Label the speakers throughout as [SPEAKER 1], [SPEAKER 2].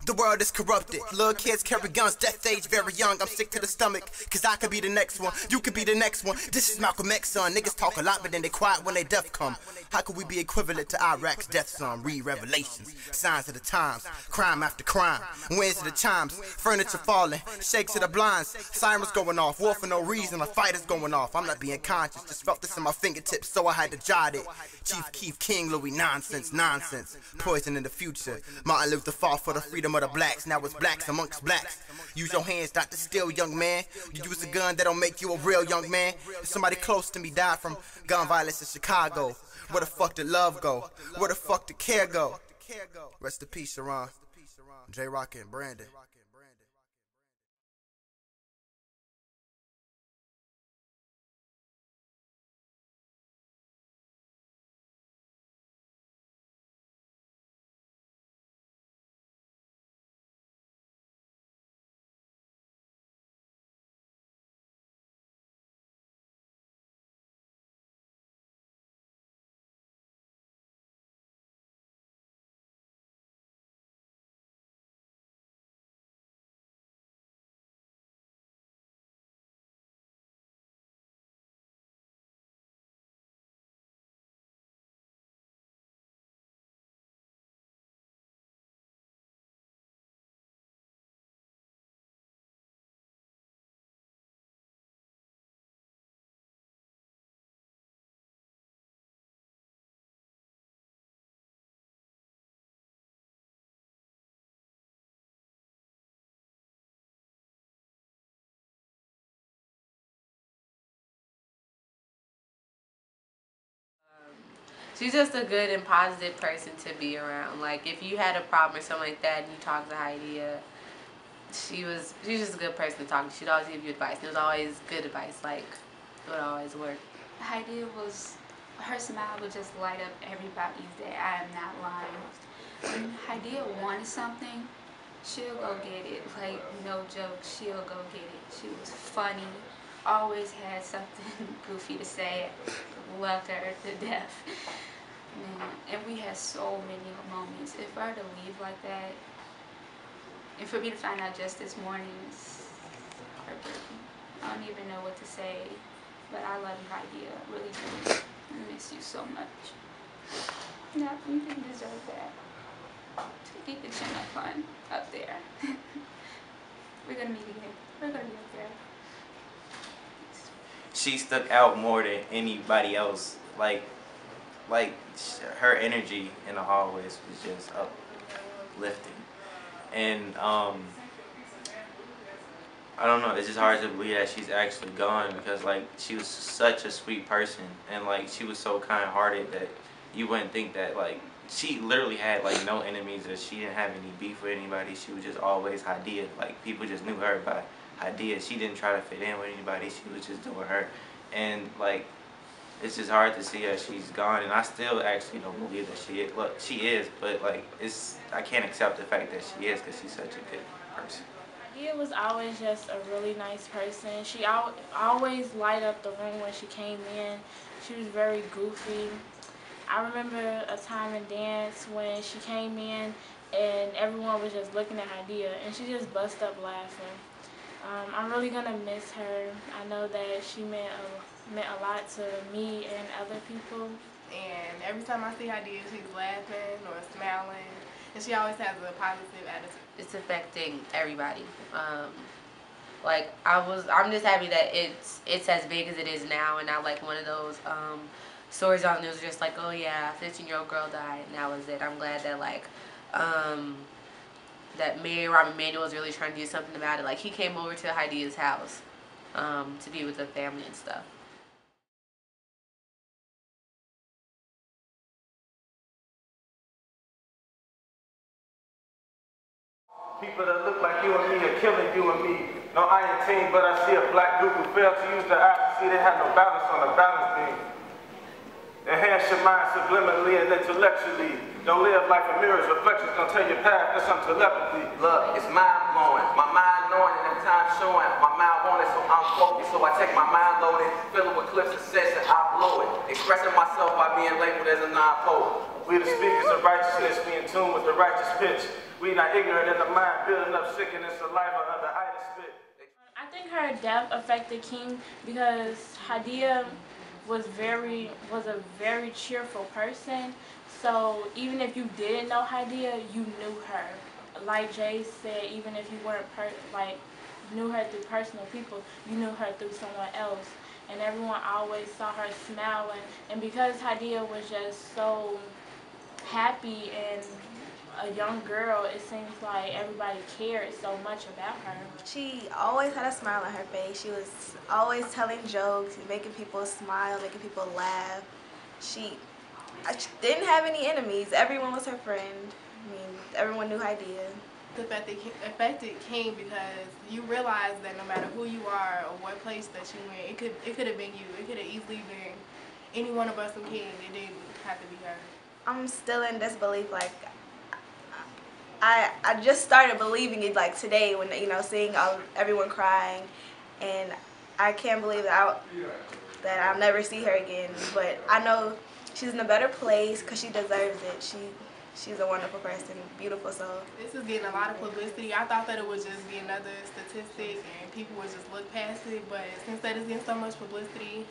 [SPEAKER 1] The world is corrupted. Little kids carry guns, death age very young. I'm sick to the stomach, cause I could be the next one. You could be the next one. This is Malcolm X, son. Niggas talk a lot, but then they quiet when they death come. How could we be equivalent to Iraq's death song? Read Revelations, signs of the times, crime after crime, winds of the chimes, furniture falling, shakes of the blinds, sirens going off, war for no reason, a fight is going off. I'm not being conscious, just felt this in my fingertips, so I had to jot it. Chief Keef, King Louis, nonsense, nonsense. Poison in the future. Martin lived to fall for the freedom of the blacks. Now it's blacks amongst blacks. Use your hands not to steal, young man. You use a gun that don't make you a real young man. Somebody close to me died from gun violence in Chicago. Where the fuck did love go? Where the fuck did care go? Rest in peace, Sharon. J-Rock and Brandon.
[SPEAKER 2] She's just a good and positive person to be around. Like, if you had a problem or something like that and you talked to Hadiya, she's just a good person to talk to. She'd always give you advice. It was always good advice. Like, it would always work.
[SPEAKER 3] Hadiya her smile would just light up everybody's day. I am not lying. When Hadiya wanted something, she'll go get it. Like, no joke, she'll go get it. She was funny, always had something goofy to say. Loved her to death. Man, and we had so many moments. If I were to leave like that, and for me to find out just this morning, it's heartbreaking. I don't even know what to say, but I love you, Hadiya. I really do. I miss you so much. No, you didn't deserve that. Keep the chin up on up there. We're gonna meet again. We're gonna be up there.
[SPEAKER 4] She stuck out more than anybody else. Like her energy in the hallways was just uplifting. And I don't know, it's just hard to believe that she's actually gone, because like she was such a sweet person, and like she was so kind-hearted that you wouldn't think that, like, she literally had like no enemies, or she didn't have any beef with anybody. She was just always Hadiya. Like, people just knew her by Hadiya. She didn't try to fit in with anybody. She was just doing her. And like, it's just hard to see that she's gone, and I still actually don't believe that she is. Look, she is, but like, I can't accept the fact that she is, because she's such a good person.
[SPEAKER 5] Hadiya was always just a really nice person. She always light up the room when she came in. She was very goofy. I remember a time in dance when she came in and everyone was just looking at Hadiya, and she just bust up laughing. I'm really gonna miss her. I know that she meant a lot to me and other people.
[SPEAKER 6] And every time I see Hadiya, she's laughing or smiling, and she always has a positive attitude.
[SPEAKER 2] It's affecting everybody. Like, I'm just happy that it's as big as it is now, and not like one of those stories on the news just like, oh yeah, 15-year-old girl died and that was it. I'm glad that like that Mayor Robert Emanuel is really trying to do something about it. Like, he came over to Hadiya's house to be with the family and stuff.
[SPEAKER 7] People that look like you and me are killing you and me. No iron team, but I see a black group who failed to use their eyes to see they have no balance on the balance beam. Their hands enhance your mind subliminally and intellectually. Don't live like a mirror's reflections, don't tell your path, that's some telepathy.
[SPEAKER 8] Look, it's mind blowing, my mind knowing and the time showing, my mind wanting, so I'm focused. So I take my mind loaded, fill it with clips of sense and I blow it. Expressing myself by being labeled as a non-poet.
[SPEAKER 7] We the speakers of righteousness, we in tune with the righteous pitch. We not ignorant in the mind, building up sickness, saliva under idle spit.
[SPEAKER 5] I think her death affected King because Hadiya was a very cheerful person. So even if you didn't know Hadiya, you knew her. Like Jay said, even if you weren't knew her through personal people, you knew her through someone else. And everyone always saw her smiling. And because Hadiya was just so happy and a young girl, it seems like everybody cared so much about her.
[SPEAKER 9] She always had a smile on her face. She was always telling jokes, making people smile, making people laugh. She didn't have any enemies. Everyone was her friend. I mean, everyone knew Hadiya.
[SPEAKER 6] The fact that it affected King because you realize that no matter who you are or what place that you in, it could have been you. It could have easily been any one of us in King. It didn't have to be her.
[SPEAKER 9] I'm still in disbelief. Like, I just started believing it like today when, you know, seeing everyone crying, and I can't believe that I'll never see her again. But I know she's in a better place because she deserves it. She's a wonderful person, beautiful soul.
[SPEAKER 6] This is getting a lot of publicity. I thought that it would just be another statistic and people would just look past it, but since that is getting so much publicity,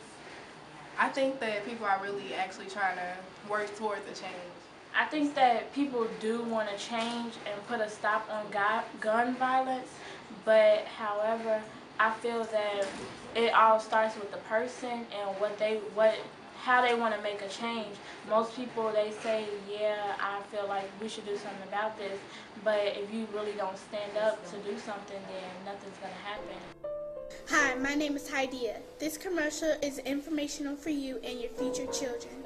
[SPEAKER 6] I think that people are really actually trying to work towards a change.
[SPEAKER 5] I think that people do want to change and put a stop on gun violence, but however, I feel that it all starts with the person and how they want to make a change. Most people, they say, yeah, I feel like we should do something about this, but if you really don't stand up to do something, then nothing's going to happen.
[SPEAKER 10] Hi, my name is Hadiya. This commercial is informational for you and your future children.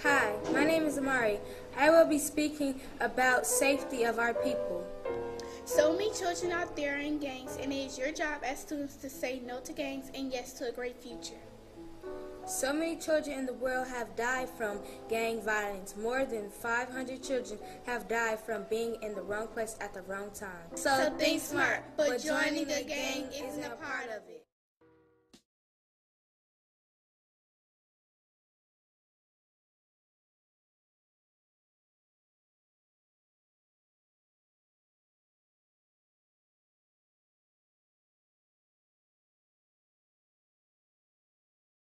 [SPEAKER 11] Hi, my name is Amari. I will be speaking about safety of our people.
[SPEAKER 10] So many children out there are in gangs, and it is your job as students to say no to gangs and yes to a great future.
[SPEAKER 11] So many children in the world have died from gang violence. More than 500 children have died from being in the wrong place at the wrong time.
[SPEAKER 10] So think smart, but joining a gang isn't a part of it.